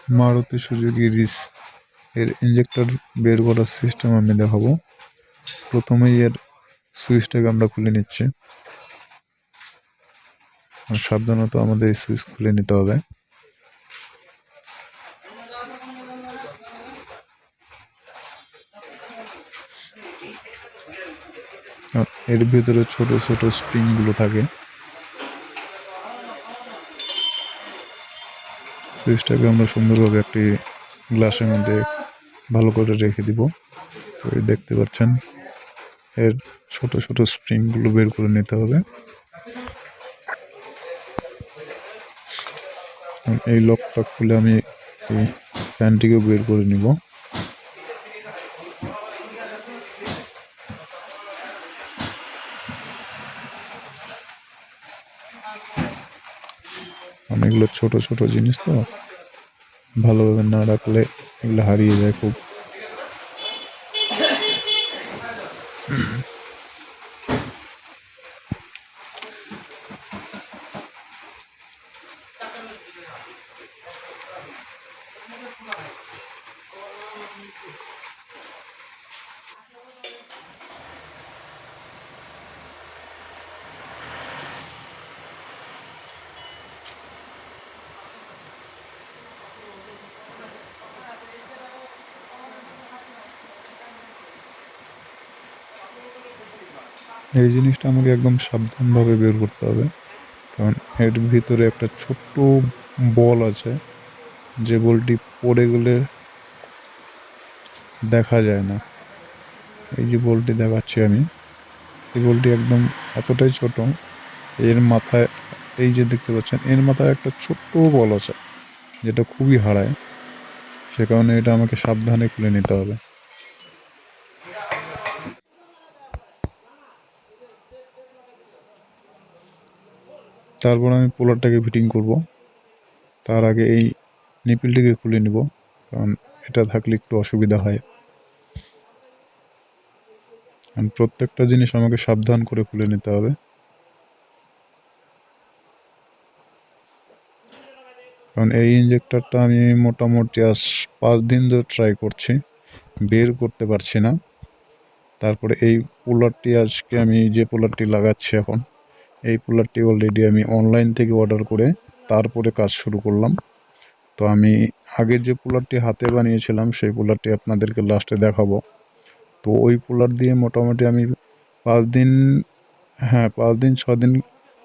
Maruti Suzuki রিস এর injector বের করার সিস্টেম আমি দেখাবো। প্রথমেই এর সুইচটাকে আমরা খুলে নিচ্ছি। সাবধানত আমাদের এই সুইচ খুলে নিতে হবে। এর ভিতরে ছোট ছোট স্প্রিং গুলো থাকে। সুইচটাকে আমরা সুন্দরভাবে একটি গ্লাসের মধ্যে ভালো করে রেখে দিব। তো দেখতে পাচ্ছেন এর ছোট ছোট স্প্রিং গুলো বের করে নিতে হবে। এই লকটা খুলে আমি এই ফ্যানটিকে বের করে নিব। অনেকগুলো ছোট ছোট জিনিস তো ভালোভাবে না রাখলে এগুলো হারিয়ে যায় খুব। এই জিনিসটা আমাকে একদম সাবধানভাবে বের করতে হবে, কারণ এর ভিতরে একটা ছোট্ট বল আছে, যে বলটি পড়ে গেলে দেখা যায় না। এই যে বলটি দেখাচ্ছি আমি, এই বলটি একদম এতটাই ছোট। এর মাথায়, এই যে দেখতে পাচ্ছেন, এর মাথায় একটা ছোট্ট বল আছে যেটা খুবই হারায়। সে কারণে এটা আমাকে সাবধানে খুলে নিতে হবে। তারপর আমি পোলারটাকে ফিটিং করব। তার আগে এই নিপিলটিকে খুলে নিব, কারণ এটা থাকলে একটু অসুবিধা হয়। কারণ প্রত্যেকটা জিনিস আমাকে সাবধান করে খুলে নিতে হবে। কারণ এই ইঞ্জেক্টরটা আমি মোটামুটি আজ 5 দিন ধরে ট্রাই করছি, বের করতে পারছি না। তারপরে এই পোলারটি, আজকে আমি যে পোলারটি লাগাচ্ছি এখন, এই পোলারটি অলরেডি আমি অনলাইন থেকে অর্ডার করে তারপরে কাজ শুরু করলাম। তো আমি আগে যে পোলারটি হাতে বানিয়েছিলাম সেই পোলারটি আপনাদেরকে লাস্টে দেখাবো। তো ওই পোলার দিয়ে মোটামুটি আমি 5 দিন, 6 দিন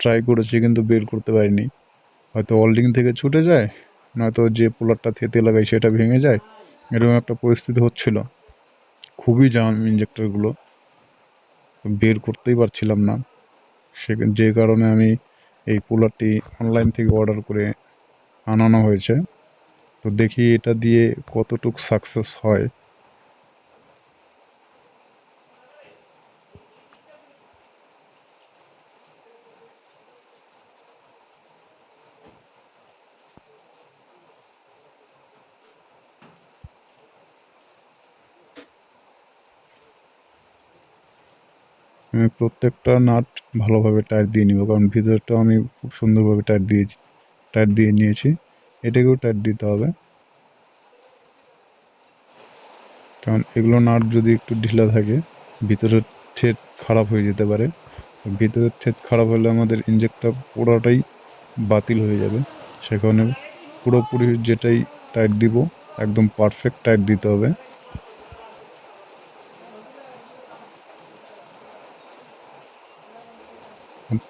ট্রাই করেছি, কিন্তু বের করতে পারিনি। হয়তো ওয়েল্ডিং থেকে ছুটে যায়, নয়তো যে পোলারটা থেতে লাগাই সেটা ভেঙে যায়, এরকম একটা পরিস্থিতি হচ্ছিল। খুবই জাম ইঞ্জেক্টরগুলো, বের করতেই পারছিলাম না। যে কারণে আমি এই কুলারটি অনলাইন থেকে অর্ডার করে আনানো হয়েছে। তো দেখি এটা দিয়ে কতটুকু সাকসেস হয়। আমি প্রত্যেকটা নাট ভালোভাবে টাইট দিয়ে নিব, কারণ ভিতরটা আমি খুব সুন্দরভাবে টাইট দিয়ে নিয়েছি। এটাকেও টাইট দিতে হবে, কারণ এগুলো নাট যদি একটু ঢিলা থাকে ভিতরের থ্রেড খারাপ হয়ে যেতে পারে। ভিতরের থ্রেড খারাপ হলে আমাদের ইঞ্জেক্টর পুরোটাই বাতিল হয়ে যাবে। সে কারণে পুরোপুরি যেটাই টাইট দিব একদম পারফেক্ট টাইট দিতে হবে।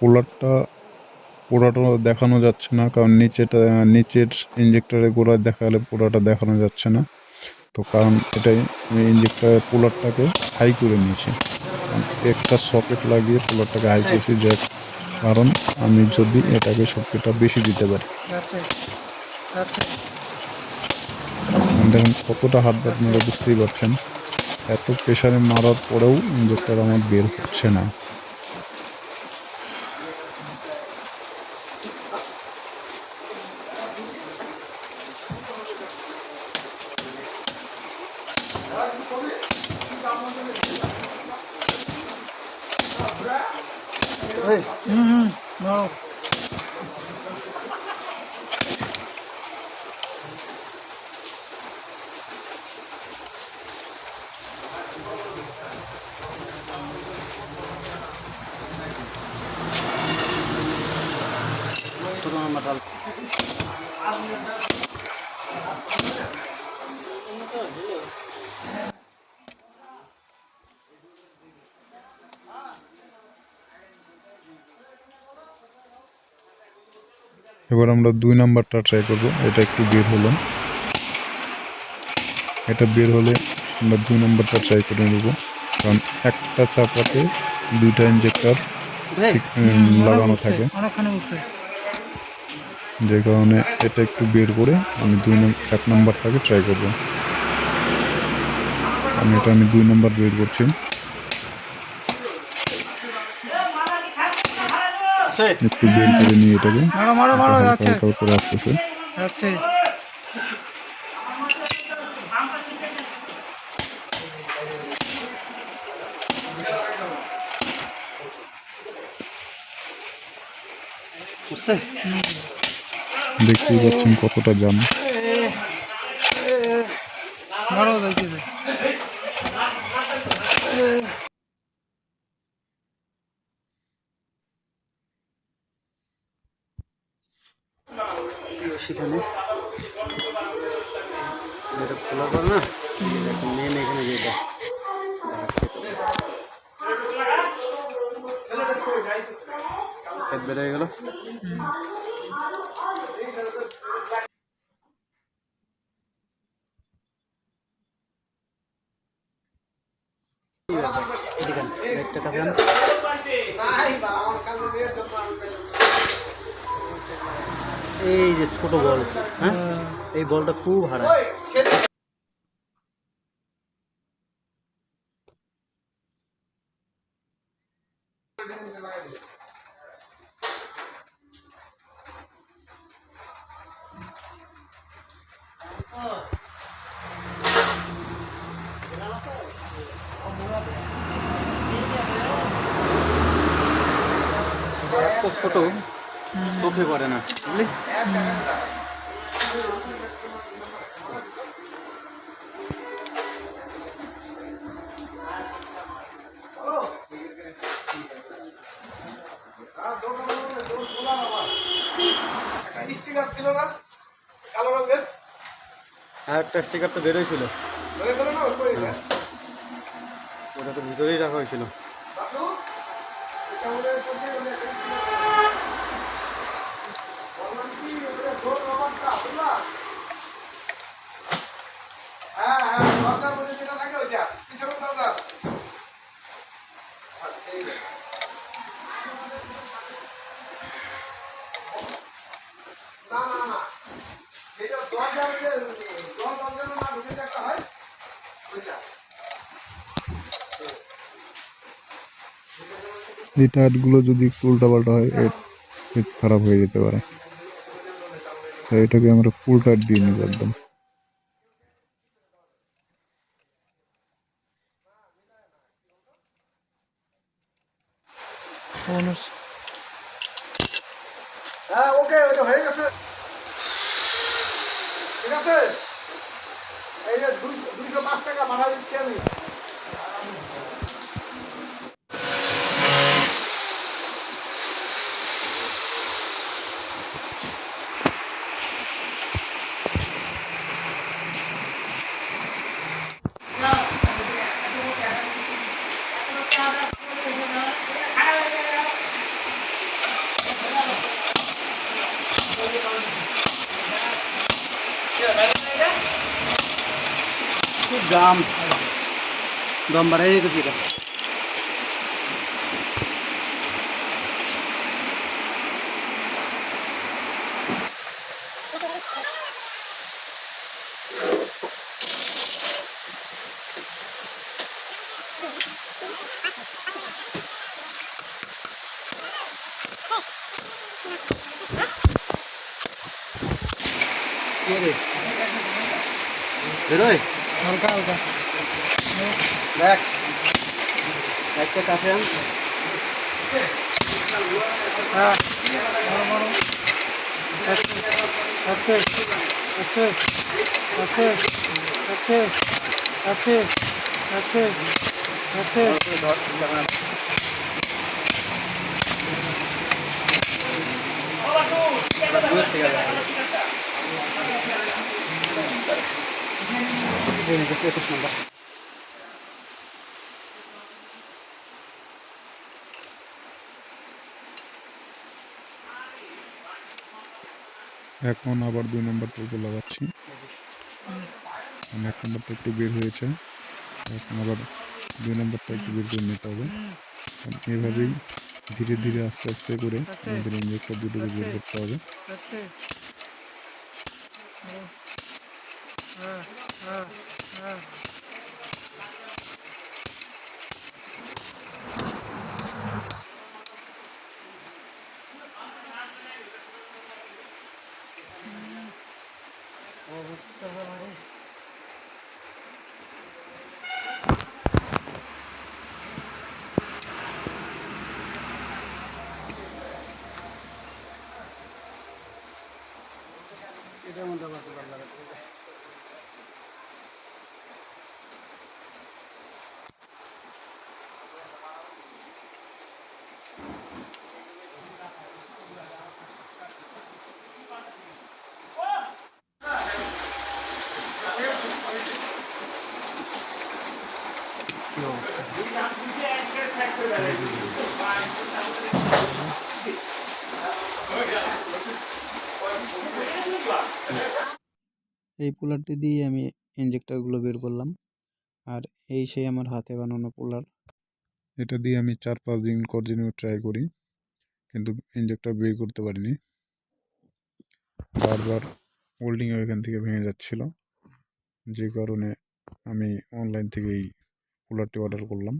পোলারটা পোড়াটা দেখানো যাচ্ছে না, কারণ নিচের ইঞ্জেক্টরের গোড়া দেখালে পোড়াটা দেখানো যাচ্ছে না। তো কারণ এটাই আমি ইঞ্জেক্টরের পোলারটাকে হাই করে নিয়েছি, একটা সকেট লাগিয়ে পোলারটাকে হাই করেছি, যে কারণ আমি যদি এটাকে শক্তিটা বেশি দিতে পারি। দেখুন কতটা হার্ড, আপনারা বুঝতেই পারছেন। এত প্রেসারে মারার পরেও ইঞ্জেক্টর আমার বের হচ্ছে না। এবার আমরা 2 নাম্বারটা ট্রাই করব। এটা একটু বের হলো, এটা বের হলে আমরা 2 নাম্বারটা ট্রাই করে নেব, কারণ একটা চাপাতে 2টা ইঞ্জেক্টর লাগানো থাকে, যে কারণে এটা একটু বের করে আমি 1 নাম্বারটাকে ট্রাই করব। আমি 2 নাম্বার বের করছি। একটু বের করে নিয়ে এটাকে হালকা করে আসতেছে। দেখতেই পাচ্ছেন কতটা জাম। সেখানে এটা খোলা কর না, মেন এখানে যেটা বেড়ে গেল। এই যে ছোট বল, হ্যাঁ এই বলটা খুব হারায়। ছোট চোখে পড়ে না, বুঝলি? হ্যাঁ, একটা স্টিকার তো বেরোই ছিল, ওটা তো ভিতরেই রাখা হয়েছিল। এই টায়ারগুলো যদি একটু উল্টাপাল্টা হয় খারাপ হয়ে যেতে পারে, তাই এটাকে আমরা ফুল টায়ার দিয়ে নিব একদম। হ্যাঁ ওকে, ওটা হয়ে গেছে, ঠিক আছে। এই যে 205 টাকা ভাড়া দিচ্ছি আমি। খুব দাম দম বাড়াই যেতেছি এটা। বেরোয় হালকা হালকা, দেখ একটা কাছে আন। হ্যাঁ আচ্ছা আচ্ছা আচ্ছা আচ্ছা আচ্ছা আচ্ছা আচ্ছা আচ্ছা এই যে 25 নম্বর। এখন আবার 2 নম্বর টিউবে লাগাচ্ছি। মানে 1 নম্বরটা একটু বের হয়েছে, এখন আবার 2 নম্বরটা একটু বের করে নিতে হবে। কারণ এভাবেই ধীরে ধীরে আস্তে আস্তে করে আমাদের ইঞ্জেক্টর দুটোকে বের করতে হবে। এটার মধ্যে আবার দুবার লাগাতে হবে। কি অবস্থা? এই পুলারটি দিয়ে আমি ইঞ্জেক্টরগুলো বের করলাম। আর এই সেই আমার হাতে বানানো পুলার। এটা দিয়ে আমি 4-5 দিন কন্টিনিউ ট্রাই করি, কিন্তু ইঞ্জেক্টর বের করতে পারিনি। বারবার ওল্ডিং এখান থেকে ভেঙে যাচ্ছিল, যে কারণে আমি অনলাইন থেকে এই কুলারটি অর্ডার করলাম।